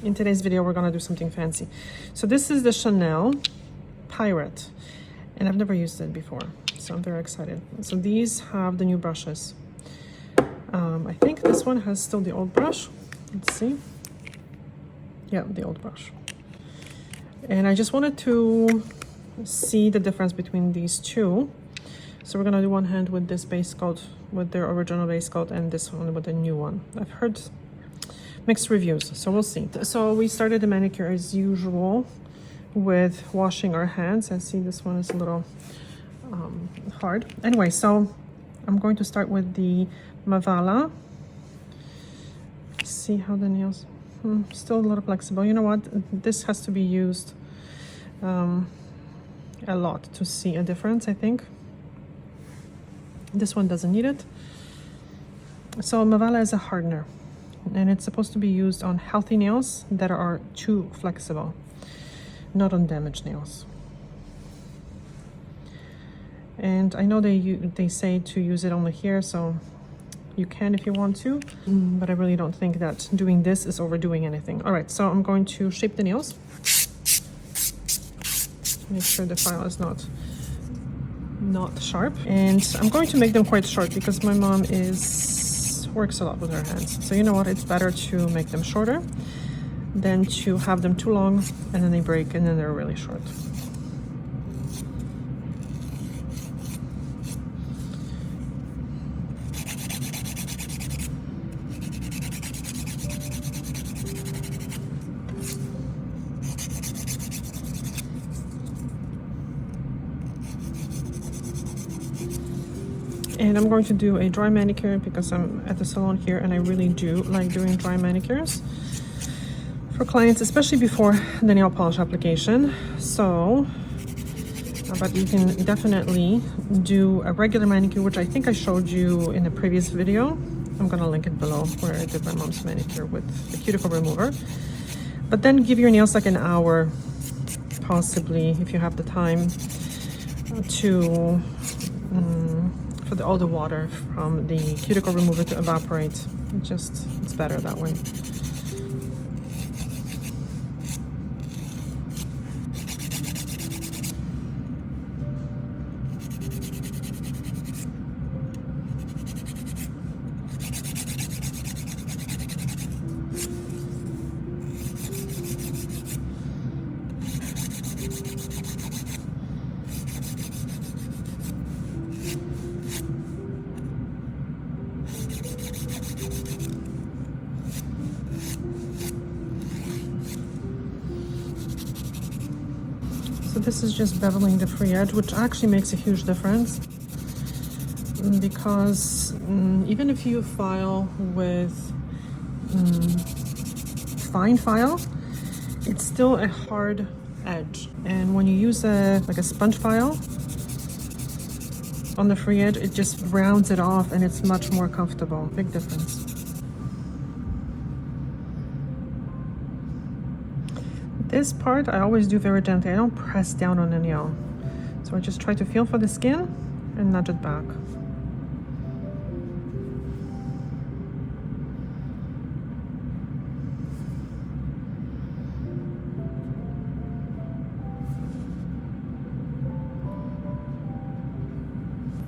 In today's video, we're gonna do something fancy. So this is the Chanel Pirate, and I've never used it before, so I'm very excited. So these have the new brushes. I think this one has still the old brush. Let's see. Yeah, the old brush. And I just wanted to see the difference between these two. So we're gonna do one hand with this base coat, with their original base coat, and this one with the new one. I've heard mixed reviews, so we'll see. So we started the manicure as usual with washing our hands. I see this one is a little hard. Anyway, so I'm going to start with the Mavala. See how the nails, still a little flexible. You know what? This has to be used a lot to see a difference, I think. This one doesn't need it. So Mavala is a hardener, and it's supposed to be used on healthy nails that are too flexible, not on damaged nails. And I know they say to use it only here, so you can if you want to, but I really don't think that doing this is overdoing anything. All right, so I'm going to shape the nails. Make sure the file is not sharp, and I'm going to make them quite short because my mom works a lot with her hands. So you know what, it's better to make them shorter than to have them too long and then they break and then they're really short. And I'm going to do a dry manicure because I'm at the salon here and I really do like doing dry manicures for clients, especially before the nail polish application. So, but you can definitely do a regular manicure, which I think I showed you in a previous video. I'm gonna link it below where I did my mom's manicure with the cuticle remover. But then give your nails like an hour, possibly, if you have the time, to for all the water from the cuticle remover to evaporate. It's better that way. So this is just beveling the free edge, which actually makes a huge difference because even if you file with fine file, it's still a hard edge. And when you use like a sponge file on the free edge, it just rounds it off and it's much more comfortable. Big difference. This part I always do very gently. I don't press down on the nail. So I just try to feel for the skin and nudge it back.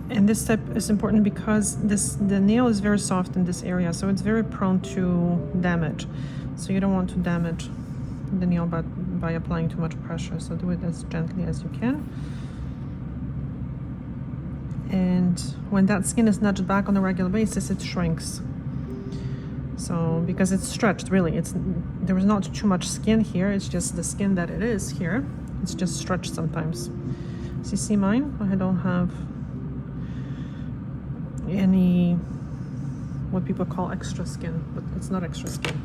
And this step is important because the nail is very soft in this area, so it's very prone to damage. So you don't want to damage the nail by applying too much pressure, so do it as gently as you can. And when that skin is nudged back on a regular basis, it shrinks. So because it's stretched, really, there is not too much skin here, it's just the skin that it is here, it's just stretched sometimes. So you see mine, I don't have any what people call extra skin, but it's not extra skin.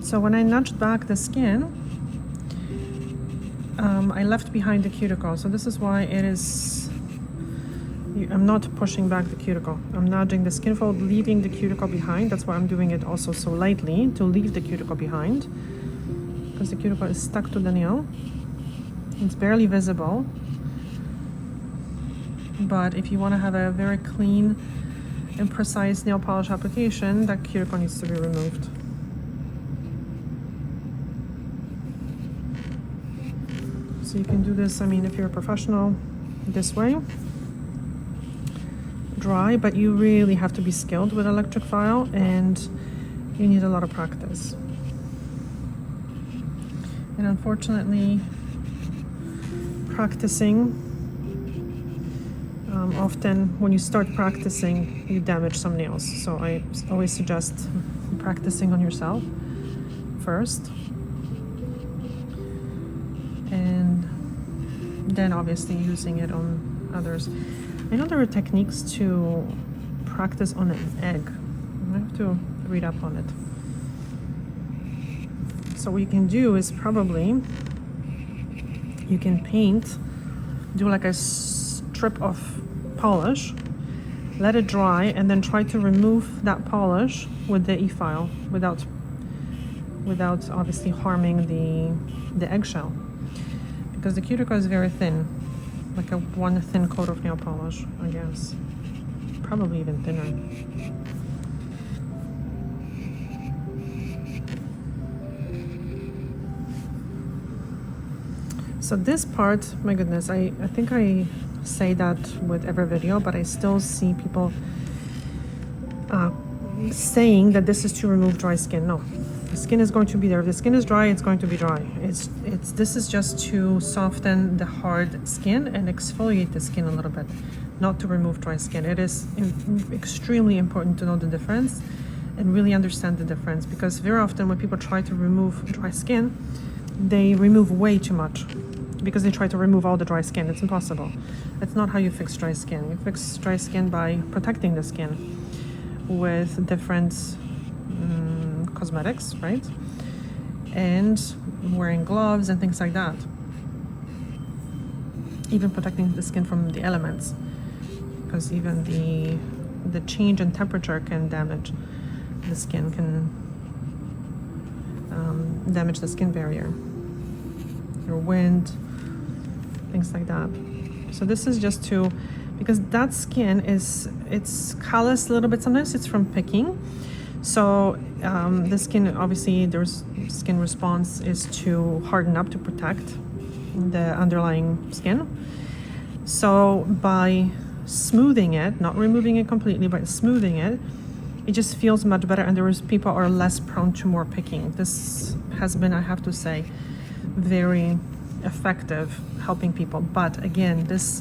So when I nudged back the skin, I left behind the cuticle. So this is why it is, I'm not pushing back the cuticle. I'm nudging the skin fold, leaving the cuticle behind. That's why I'm doing it also so lightly, to leave the cuticle behind, because the cuticle is stuck to the nail. It's barely visible. But if you want to have a very clean and precise nail polish application, that cuticle needs to be removed. So you can do this, I mean, if you're a professional, this way. Dry, but you really have to be skilled with electric file, and you need a lot of practice. And unfortunately, practicing, often when you start practicing, you damage some nails. So I always suggest practicing on yourself first, and then obviously using it on others. I know there are techniques to practice on an egg. I have to read up on it. So what you can do is probably, you can paint, do like a strip of polish, let it dry, and then try to remove that polish with the e-file without obviously harming the eggshell, because the cuticle is very thin, like one thin coat of nail polish, I guess, probably even thinner. So this part, my goodness, I think I say that with every video, but I still see people saying that this is to remove dry skin. No, the skin is going to be there. If the skin is dry, it's going to be dry. This is just to soften the hard skin and exfoliate the skin a little bit, not to remove dry skin. It is extremely important to know the difference and really understand the difference, because very often when people try to remove dry skin, they remove way too much, because they try to remove all the dry skin. It's impossible. That's not how you fix dry skin. You fix dry skin by protecting the skin with different cosmetics, right? And wearing gloves and things like that. Even protecting the skin from the elements, because even the change in temperature can damage the skin, can damage the skin barrier, or wind, things like that. So this is just to, because that skin it's callous a little bit sometimes, it's from picking. So the skin, obviously there's skin response is to harden up to protect the underlying skin. So by smoothing it, not removing it completely, but smoothing it, it just feels much better, and people are less prone to more picking. This has been, I have to say, very effective helping people. But again, this,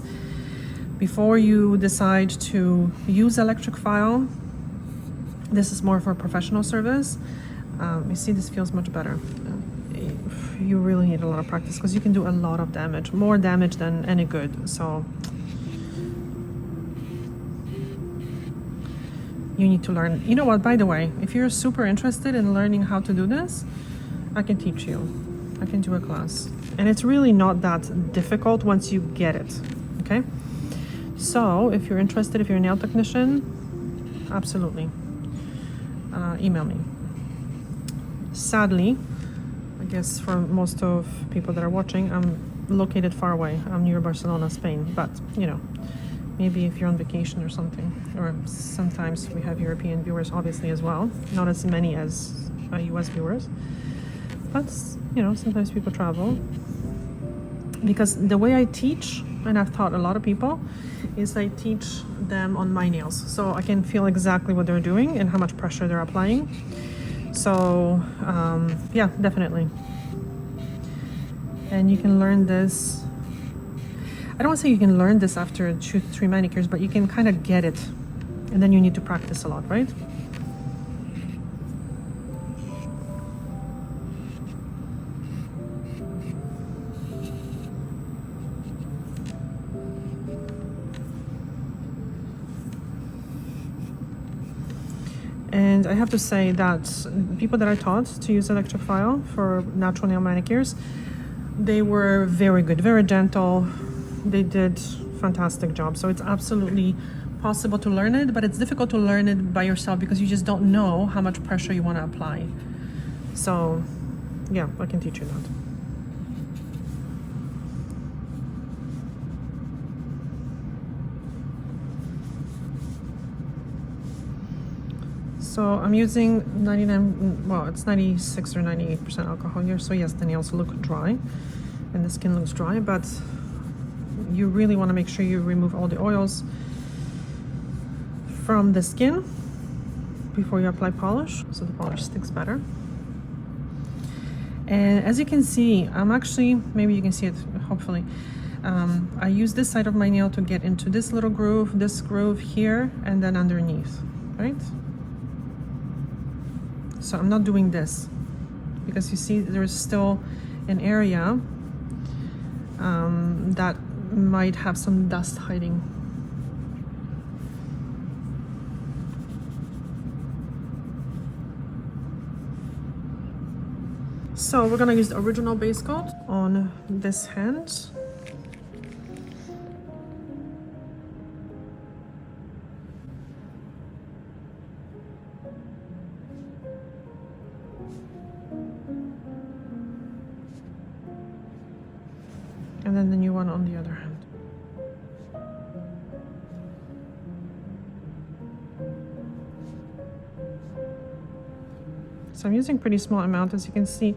before you decide to use electric file, this is more for professional service. You see, this feels much better. You really need a lot of practice, because you can do a lot of damage, more damage than any good. So you need to learn. You know what, by the way, if you're super interested in learning how to do this, I can teach you. I can do a class. And it's really not that difficult once you get it, okay? So if you're interested, if you're a nail technician, absolutely, email me. Sadly, I guess for most of people that are watching, I'm located far away. I'm near Barcelona, Spain, but you know, maybe if you're on vacation or something, or sometimes we have European viewers obviously as well, not as many as US viewers, but you know, sometimes people travel. Because the way I teach, and I've taught a lot of people, is I teach them on my nails, so I can feel exactly what they're doing and how much pressure they're applying. So yeah, definitely. And you can learn this, I don't want to say you can learn this after 2-3 manicures, but you can kind of get it, and then you need to practice a lot, right? And I have to say that people that I taught to use electric file for natural nail manicures, they were very good, very gentle. They did fantastic job. So it's absolutely possible to learn it, but it's difficult to learn it by yourself because you just don't know how much pressure you want to apply. So yeah, I can teach you that. So I'm using 99, well, it's 96 or 98% alcohol here. So yes, the nails look dry and the skin looks dry, but you really want to make sure you remove all the oils from the skin before you apply polish, so the polish sticks better. And as you can see, I'm actually, maybe you can see it, hopefully. I use this side of my nail to get into this little groove, this groove here, and then underneath, right? So I'm not doing this because you see there's still an area that might have some dust hiding. So we're gonna use the original base coat on this hand. And then the new one on the other hand. So I'm using pretty small amount. As you can see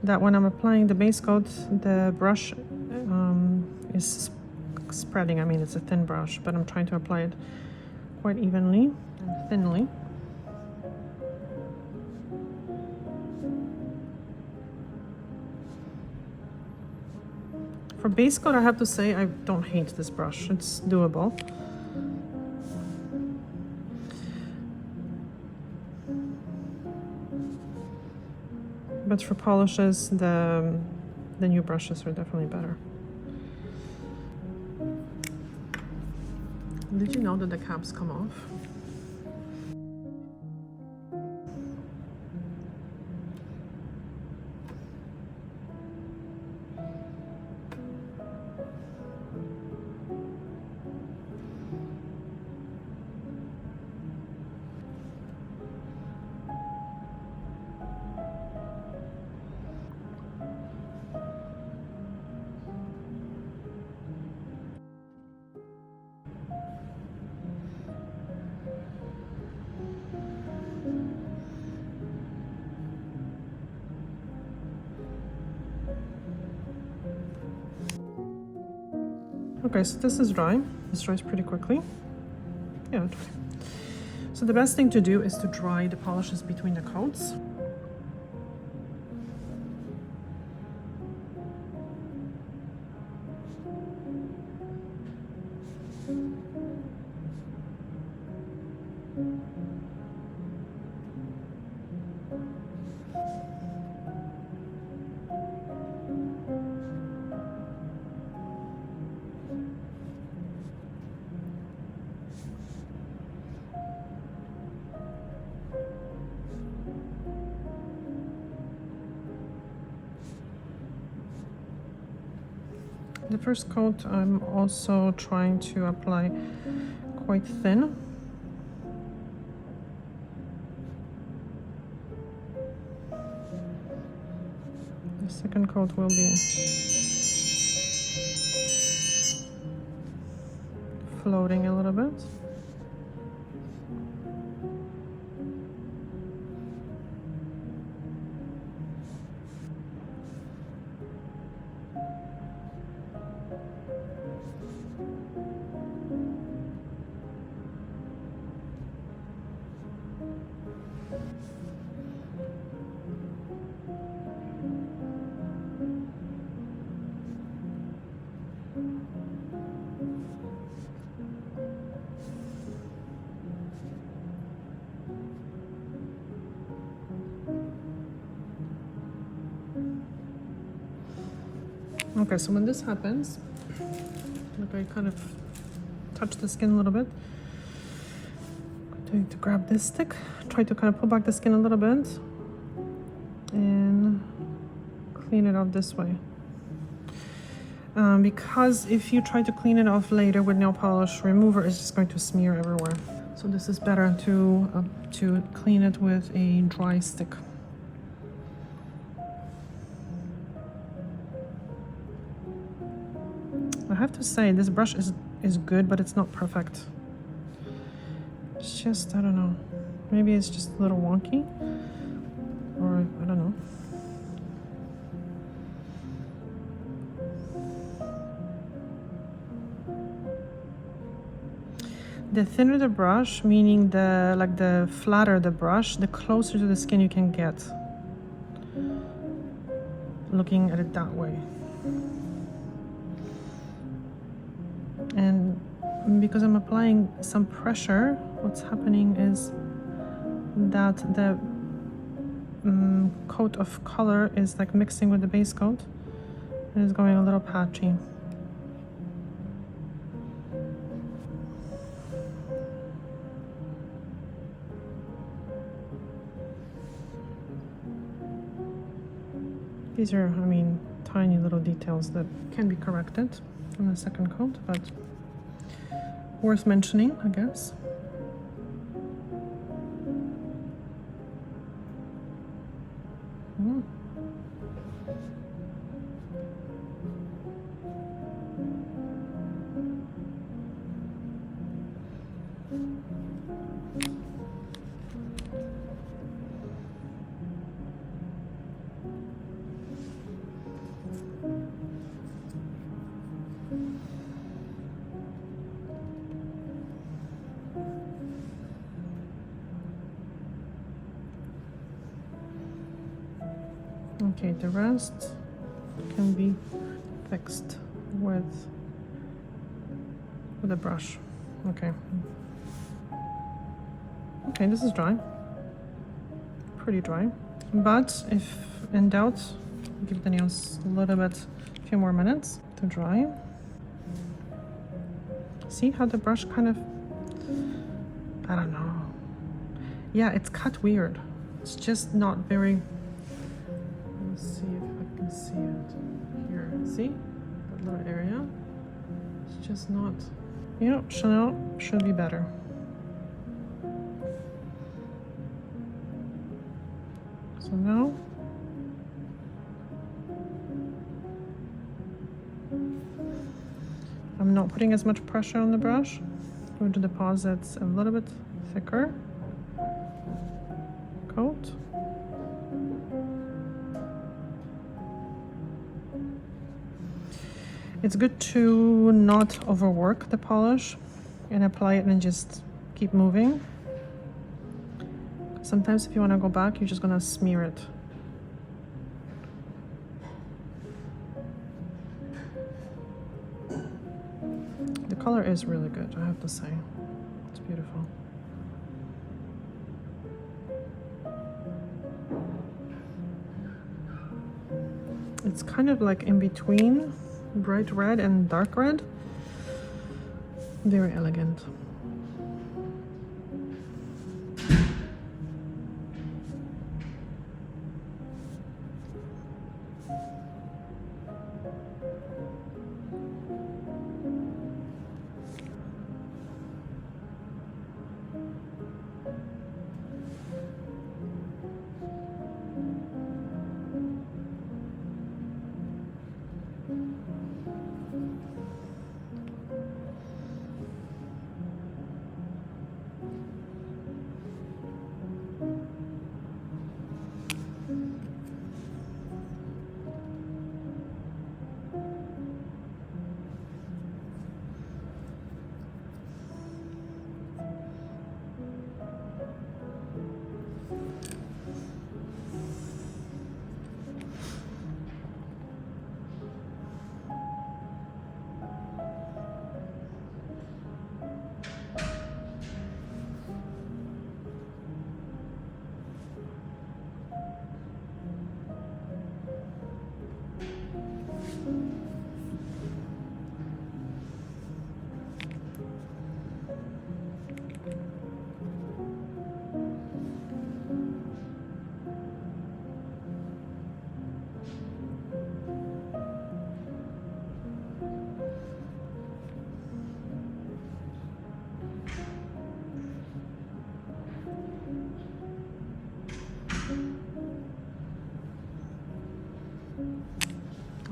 that when I'm applying the base coat, the brush is spreading. I mean, it's a thin brush, but I'm trying to apply it quite evenly and thinly. For base coat, I have to say I don't hate this brush. It's doable. But for polishes, the new brushes are definitely better. Did you know that the caps come off? Okay, so this is dry. This dries pretty quickly. Yeah, dry. So the best thing to do is to dry the polishes between the coats. The first coat I'm also trying to apply quite thin. The second coat will be floating a little bit. Okay, so when this happens, like I kind of touch the skin a little bit. I'm going to grab this stick, try to kind of pull back the skin a little bit and clean it off this way. Because if you try to clean it off later with nail polish remover, it's just going to smear everywhere. So this is better to clean it with a dry stick. I have to say this brush is good, but it's not perfect. It's just, I don't know, Maybe it's just a little wonky, or I don't know. The thinner the brush, meaning the flatter the brush, the closer to the skin you can get. Looking at it that way. And because I'm applying some pressure, what's happening is that the coat of color is like mixing with the base coat and it's going a little patchy. These are, I mean, tiny little details that can be corrected on the second coat, but worth mentioning, I guess. Okay, the rest can be fixed with a brush. Okay. Okay, this is dry. Pretty dry. But if in doubt, give the nails a little bit, a few more minutes to dry. See how the brush kind of, I don't know. Yeah, it's cut weird. It's just not very, let's see if I can see it here. See that little area? It's just not, you know, Chanel should be better. So now I'm not putting as much pressure on the brush. I'm going to deposit a little bit thicker coat. It's good to not overwork the polish and apply it and just keep moving. Sometimes if you want to go back, you're just going to smear it. The color is really good, I have to say. It's beautiful. It's kind of like in between bright red and dark red. Very elegant.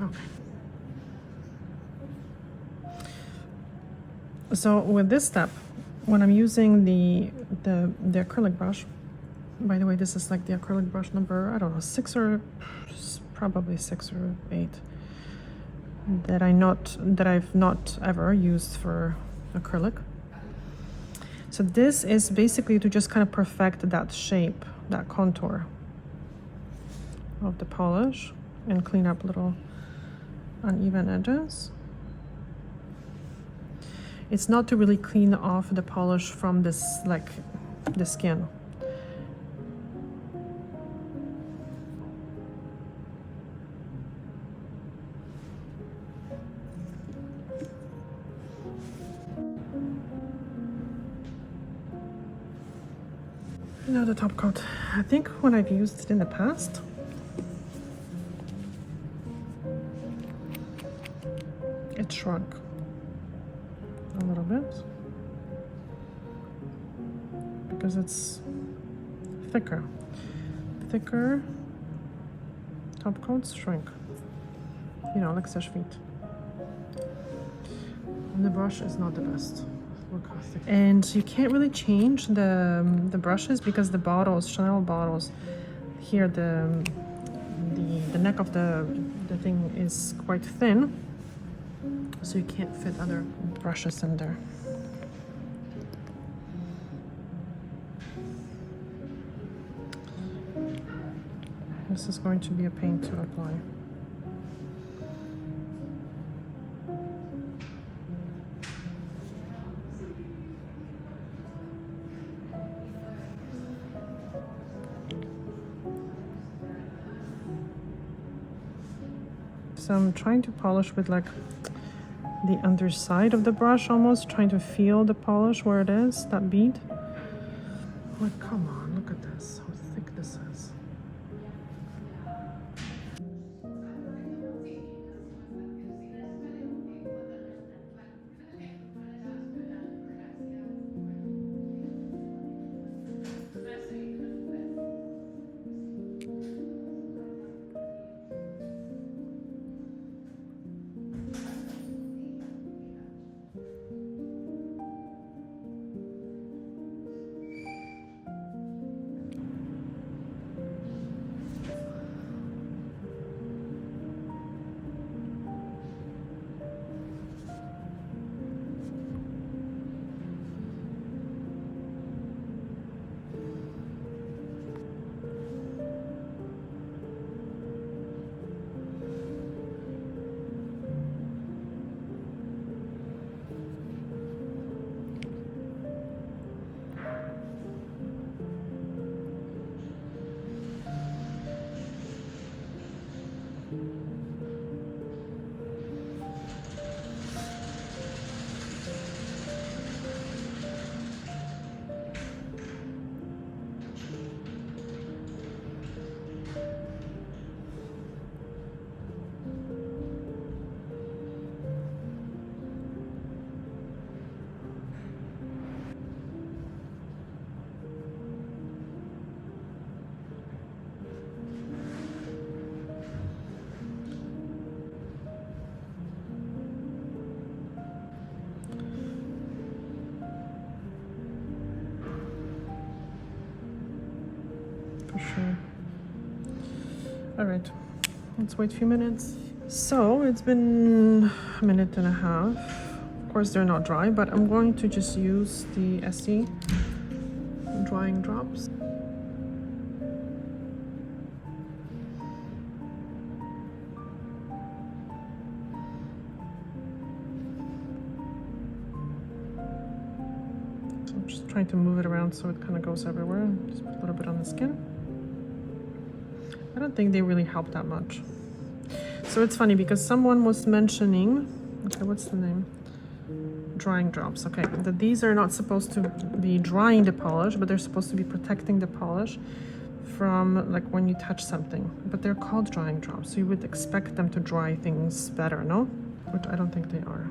Okay. So with this step, when I'm using the acrylic brush, by the way, this is like the acrylic brush number, I don't know, 6 or probably 6 or 8 that I've not ever used for acrylic. So this is basically to just kind of perfect that shape, that contour of the polish and clean up little uneven edges. It's not to really clean off the polish from this, like the skin. Now the top coat. I think when I've used it in the past, it shrunk a little bit because it's thicker. Thicker top coats shrink, you know, like Seche Vite. And the brush is not the best. Look how thick. And you can't really change the brushes because the bottles, Chanel bottles, here the neck of the thing is quite thin, so you can't fit other brushes in there. This is going to be a pain to apply. So I'm trying to polish with like the underside of the brush, almost trying to feel the polish where it is, that bead. Like, come on, look at this, how thick this is. Sure. All right, let's wait a few minutes. So it's been a minute and a half. Of course, they're not dry, but I'm going to just use the Essie drying drops. So I'm just trying to move it around so it kind of goes everywhere. Just put a little bit on the skin. I don't think they really help that much. So it's funny because someone was mentioning, okay, what's the name? Drying drops, okay, that these are not supposed to be drying the polish, but they're supposed to be protecting the polish from like when you touch something, but they're called drying drops. So you would expect them to dry things better, no? Which I don't think they are,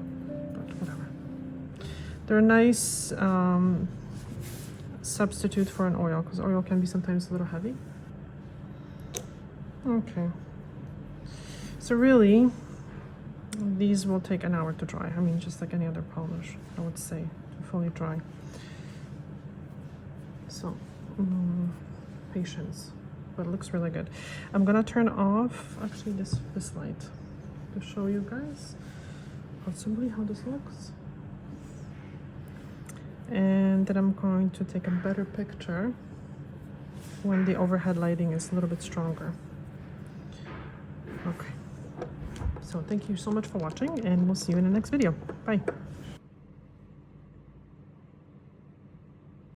but whatever. They're a nice substitute for an oil because oil can be sometimes a little heavy. Okay, so really these will take an hour to dry. I mean, just like any other polish, I would say, to fully dry. So, patience, but it looks really good. I'm gonna turn off actually this light to show you guys possibly how this looks. And then I'm going to take a better picture when the overhead lighting is a little bit stronger. Okay. So thank you so much for watching, and we'll see you in the next video. Bye.